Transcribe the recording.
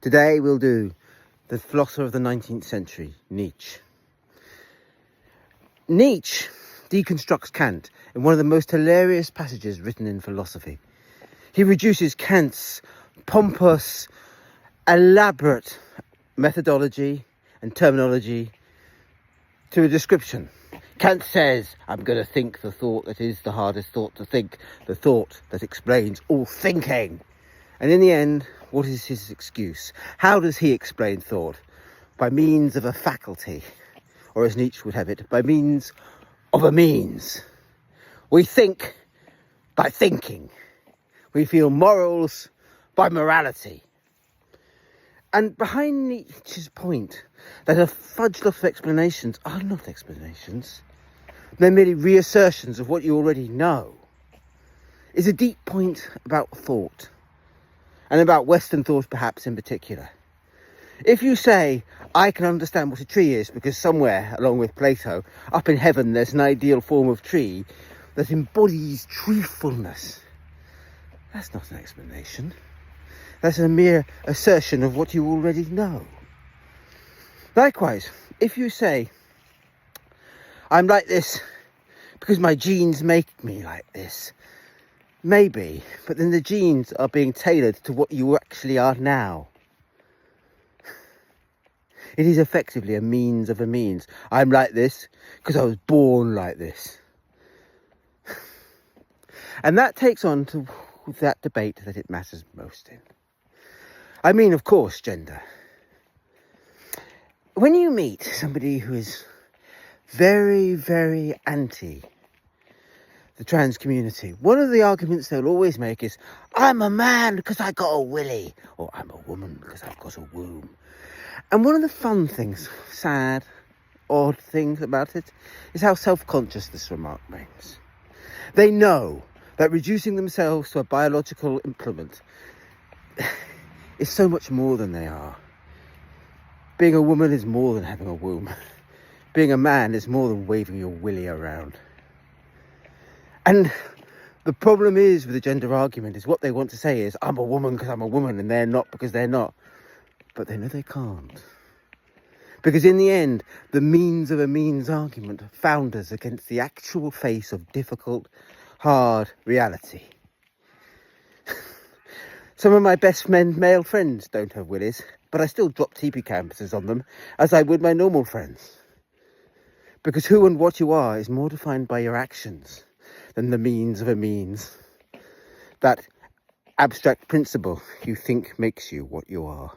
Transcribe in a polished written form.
Today we'll do the philosopher of the 19th century, Nietzsche. Nietzsche deconstructs Kant in one of the most hilarious passages written in philosophy. He reduces Kant's pompous, elaborate methodology and terminology to a description. Kant says, I'm going to think the thought that is the hardest thought to think, the thought that explains all thinking. And in the end, what is his excuse? How does he explain thought? By means of a faculty, or as Nietzsche would have it, by means of a means. We think by thinking. We feel morals by morality. And behind Nietzsche's point that a fudged lot of explanations are not explanations, they're merely reassertions of what you already know, is a deep point about thought, and about Western thought perhaps in particular. If you say, I can understand what a tree is because somewhere, along with Plato, up in heaven there's an ideal form of tree that embodies truthfulness, that's not an explanation. That's a mere assertion of what you already know. Likewise, if you say, I'm like this because my genes make me like this, maybe, but then the genes are being tailored to what you actually are now. It is effectively a means of a means. I'm like this because I was born like this. And that takes on to that debate that it matters most in. I mean, of course, gender. When you meet somebody who is very, very anti the trans community, one of the arguments they'll always make is, I'm a man because I got a willy, or I'm a woman because I've got a womb. And one of the fun things, sad, odd things about it, is how self-conscious this remark makes. They know that reducing themselves to a biological implement is so much more than they are. Being a woman is more than having a womb. Being a man is more than waving your willy around. And the problem is with the gender argument is what they want to say is, I'm a woman because I'm a woman and they're not because they're not. But they know they can't. Because in the end, the means of a means argument founders against the actual face of difficult, hard reality. Some of my best male friends don't have willies, but I still drop TP campuses on them as I would my normal friends. Because who and what you are is more defined by your actions than the means of a means. That abstract principle you think makes you what you are.